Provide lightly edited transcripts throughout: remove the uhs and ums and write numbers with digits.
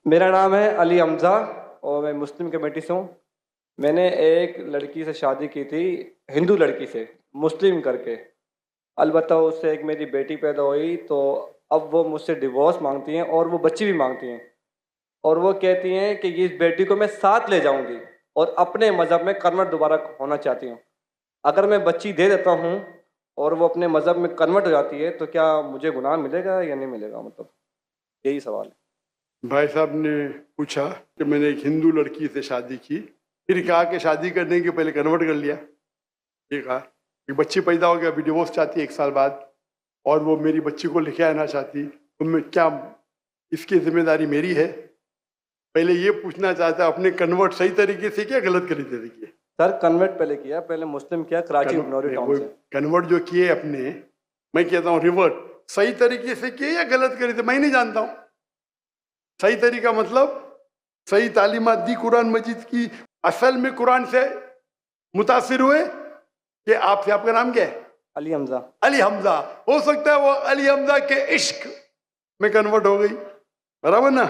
मेरा नाम है अली हमज़ा और मैं मुस्लिम कमेटी से हूँ। मैंने एक लड़की से शादी की थी, हिंदू लड़की से, मुस्लिम करके। अलबत्ता उससे एक मेरी बेटी पैदा हुई, तो अब वो मुझसे डिवोर्स मांगती हैं और वो बच्ची भी मांगती हैं। और वो कहती हैं कि इस बेटी को मैं साथ ले जाऊंगी और अपने मज़हब में कन्वर्ट दोबारा होना चाहती हूँ। अगर मैं बच्ची दे देता हूँ और वो अपने मज़हब में कन्वर्ट हो जाती है, तो क्या मुझे गुनाह मिलेगा या नहीं मिलेगा? मतलब यही सवाल है। भाई साहब ने पूछा कि मैंने एक हिंदू लड़की से शादी की, फिर कहा कि शादी करने के पहले कन्वर्ट कर लिया। ये कहा कि बच्ची पैदा हो गया, अभी डिवोर्स चाहती है 1 साल बाद, और वो मेरी बच्ची को लेके आना चाहती, तो मैं क्या, इसकी जिम्मेदारी मेरी है? पहले ये पूछना चाहता, अपने कन्वर्ट सही तरीके से किया, गलत तरीके से? सर कन्वर्ट पहले किया, पहले मुस्लिम किया कराची नौरी टाउन से। कन्वर्ट जो किए अपने, मैं कहता हूँ रिवर्ट, सही तरीके से किए या गलत तरीके से? मैं नहीं जानता हूँ। सही तरीका मतलब सही तालीमात दी कुरान मजीद की, असल में कुरान से मुतासिर हुए कि आपसे, आपका नाम क्या है? अली हमजा। अली हमजा। हो सकता है वो अली हमजा के इश्क में कन्वर्ट हो गई, बराबर ना?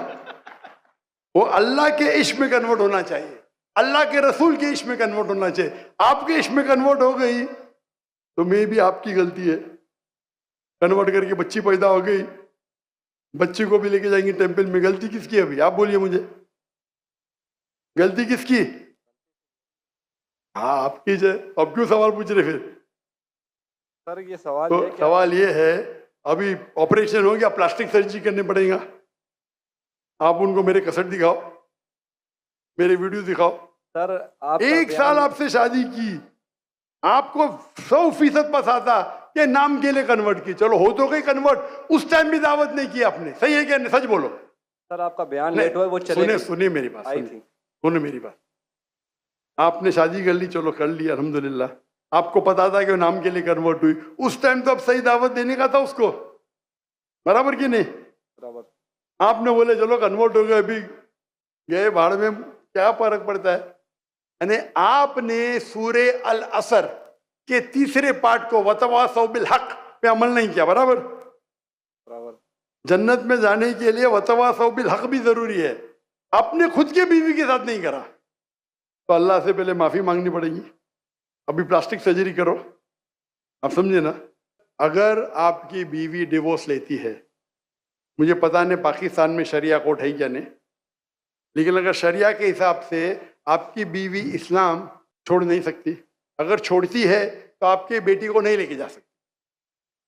वो अल्लाह के इश्क में कन्वर्ट होना चाहिए, अल्लाह के रसूल के इश्क में कन्वर्ट होना चाहिए। आपके इश्क में कन्वर्ट हो गई तो मे भी आपकी गलती है। कन्वर्ट करके बच्ची पैदा हो गई, बच्ची को भी लेके जाएंगे टेंपल में, गलती किसकी है अभी? आप बोलिए मुझे, गलती किसकी? हाँ आपकी है। अब क्यों सवाल पूछ रहे फिर? सर ये सवाल तो सवाल ये है, अभी ऑपरेशन हो गया, प्लास्टिक सर्जरी करने पड़ेगा। आप उनको मेरे कसट दिखाओ, मेरे वीडियो दिखाओ। सर आप 1 साल आपसे शादी की, आपको 100% पता आता कि नाम के लिए कन्वर्ट की, चलो हो तो गई कन्वर्ट, उस टाइम भी दावत नहीं की आपने, सही है क्या? सच बोलो। सर आपका बयान लेट हुआ, वो चले सुनिए मेरी बात, आई थी। सुनिए मेरी बात। आपने शादी कर ली, चलो कर ली, अल्हम्दुलिल्लाह। आपको पता था कि वो नाम के लिए कन्वर्ट हुई, उस टाइम तो अब सही दावत देने का था उसको, बराबर कि नहीं? बराबर। आपने बोले चलो कन्वर्ट हो गए, अभी गए भाड़ में, क्या फर्क पड़ता है? यानी आपने सूरे अल असर के 3रे पार्ट को वतवासौ बिल हक पे अमल नहीं किया, बराबर? बराबर। जन्नत में जाने के लिए वतवासौ बिल हक भी जरूरी है, अपने खुद के बीवी के साथ नहीं करा तो अल्लाह से पहले माफी मांगनी पड़ेगी। अभी प्लास्टिक सर्जरी करो, आप समझे ना? अगर आपकी बीवी डिवोर्स लेती है, मुझे पता नहीं पाकिस्तान में शरिया कोर्ट है क्या नहीं, लेकिन अगर शरिया के हिसाब से आपकी बीवी इस्लाम छोड़ नहीं सकती, अगर छोड़ती है तो आपके बेटी को नहीं लेके जा सकती।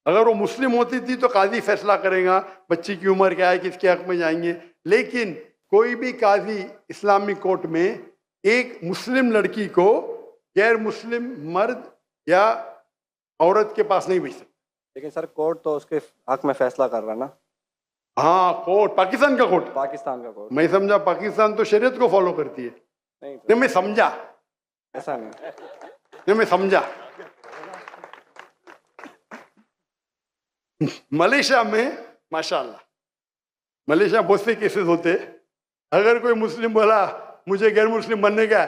अगर वो मुस्लिम होती थी तो काजी फैसला करेगा बच्ची की उम्र क्या है, किसके हक में जाएंगे, लेकिन कोई भी काजी इस्लामिक कोर्ट में एक मुस्लिम लड़की को गैर मुस्लिम मर्द या औरत के पास नहीं भेज सकते। लेकिन सर कोर्ट तो उसके हक में फैसला कर रहा ना। हाँ कोर्ट, पाकिस्तान का कोर्ट, पाकिस्तान का कोर्ट। मैं समझा पाकिस्तान तो शरीयत को फॉलो करती है। नहीं मैं समझा, ऐसा नहीं। नहीं मैं समझा। मलेशिया में माशाल्लाह, मलेशिया बहुत से केसेस होते, अगर कोई मुस्लिम बोला मुझे गैर मुस्लिम बनने का,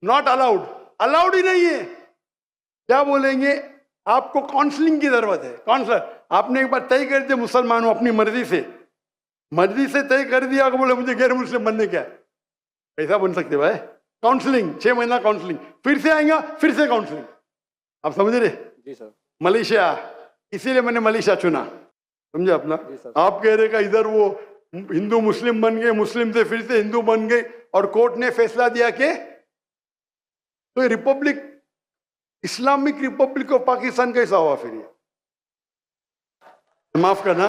नॉट अलाउड, अलाउड ही नहीं है। क्या बोलेंगे? आपको काउंसलिंग की जरूरत है। काउंसलर, आपने एक बार तय कर दिया मुसलमान हूं, अपनी मर्जी से तय कर दिया कि बोले मुझे गैर मुस्लिम बनने का, कैसा बन सकते भाई? काउंसलिंग, 6 महीना काउंसलिंग, फिर से आएगा, फिर से काउंसलिंग। आप समझ रहे? जी सर। मलेशिया, इसीलिए मैंने मलेशिया चुना, समझे अपना? आप कह रहे का इधर वो हिंदू मुस्लिम बन गए, मुस्लिम से फिर से हिंदू बन गए, और कोर्ट ने फैसला दिया कि तो Republic, Islamic Republic of Pakistan कैसा हुआ फिर? ये माफ करना,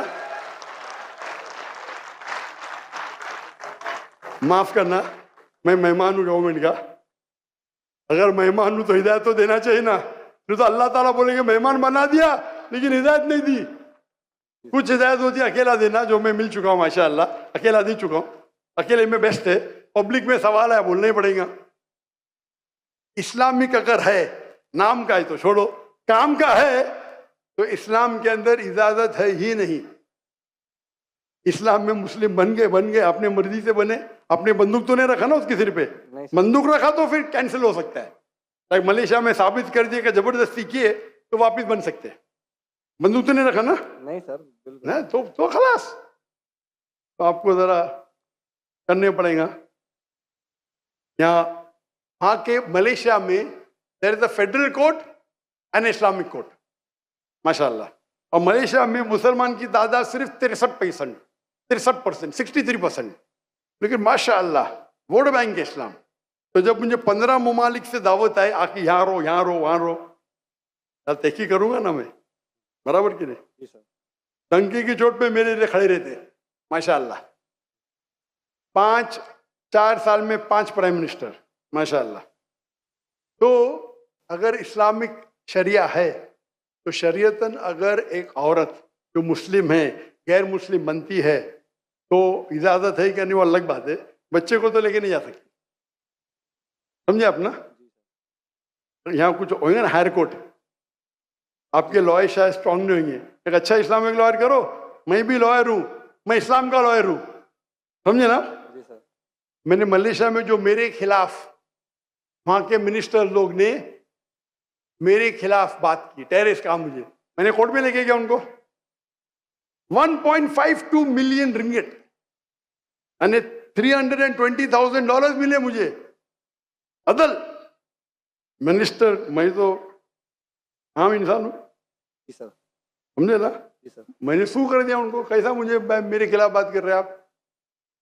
मैं मेहमान हूं गवर्नमेंट का। अगर मेहमान हूं तो हिदायत तो देना चाहिए ना, नहीं तो अल्लाह ताला बोलेंगे मेहमान बना दिया लेकिन हिदायत नहीं दी। कुछ हिदायत होती है अकेला देना, जो मैं मिल चुका हूं माशाअल्लाह, अकेला दे चुका हूं, अकेले में बेस्ट है। पब्लिक में सवाल है, बोलना ही पड़ेगा। इस्लामिक अगर है, नाम का है तो छोड़ो, काम का है तो इस्लाम के अंदर इजाजत है ही नहीं। इस्लाम में मुस्लिम बन गए, अपने मर्जी से बने, अपने बंदूक तो नहीं रखा ना उसके सिर पे, बंदूक रखा तो फिर कैंसिल हो सकता है। लाइक मलेशिया में साबित कर दिया कि जबरदस्ती किए तो वापिस बन सकते हैं। बंदूक तो नहीं रखा ना? नहीं सर, बिल्कुल। तो खलास। तो आपको जरा करने पड़ेगा। यहाँ वहाँ के मलेशिया में there is a federal court and Islamic court, माशाल्लाह। और मलेशिया में मुसलमान की तादाद सिर्फ 63%, 63%, लेकिन माशाल्लाह वोट बैंक है इस्लाम। तो जब मुझे 15 ममालिक से दावत आए आके यहाँ रहो, यहाँ रहो, वहाँ रहो, यार तहकी करूंगा ना मैं, बराबर कि नहीं? जी सर। डंकी की चोट पे मेरे लिए खड़े रहते माशाल्लाह। 4 साल में 5 प्राइम मिनिस्टर, माशाल्लाह। तो अगर इस्लामिक शरिया है तो शरीयतन अगर एक औरत जो मुस्लिम है गैर मुस्लिम बनती है तो इजाजत है कि नहीं वो अलग बात है, बच्चे को तो लेके नहीं जा सकती, समझे आप ना? यहाँ कुछ होंगे ना हायर कोर्ट, आपके लॉयर शायद स्ट्रांग नहीं होंगे, एक अच्छा इस्लामिक लॉयर करो, मैं भी लॉयर हूँ, मैं इस्लाम का लॉयर हूँ, समझे ना? जी सर। मैंने मलेशिया में जो मेरे खिलाफ वहाँ के मिनिस्टर लोग ने मेरे खिलाफ बात की, टेररिस्ट कहा मुझे, मैंने कोर्ट में लेके गया उनको। 1.52 मिलियन रिंगिट यानी $320,000 मिले मुझे। अदल मिनिस्टर, मैं तो आम इंसान हूँ, जी सर। समझे ना? जी सर। मैंने सू कर दिया उनको, कैसा मुझे मेरे खिलाफ बात कर रहे हैं आप,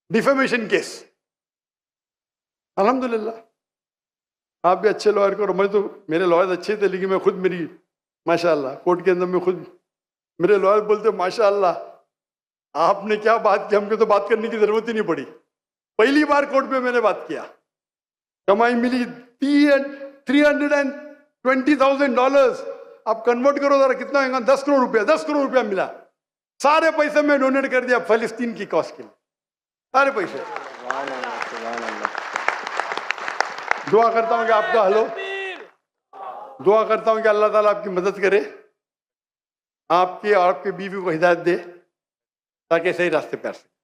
डिफेमेशन केस। अल्हम्दुलिल्लाह आप भी अच्छे लॉयर करो, मैं तो मेरे लॉयर अच्छे थे लेकिन मैं खुद मेरी माशाल्लाह कोर्ट के अंदर में खुद मेरे लॉयर बोलते माशाल्लाह आपने क्या बात की, हमको तो बात करने की जरूरत ही नहीं पड़ी। पहली बार कोर्ट में मैंने बात किया, कमाई मिली $320,000। आप कन्वर्ट करो जरा कितना होगा, 10 करोड़ रुपया, 10 करोड़ रुपया मिला। सारे पैसे मैं डोनेट कर दिया फलस्तीन की कॉज के लिए, सारे पैसे। दुआ करता हूँ कि आपका हलो, दुआ करता हूँ कि अल्लाह ताला आपकी मदद करे, आपके और आपके बीवी को हिदायत दे ताकि सही रास्ते पे आ सके।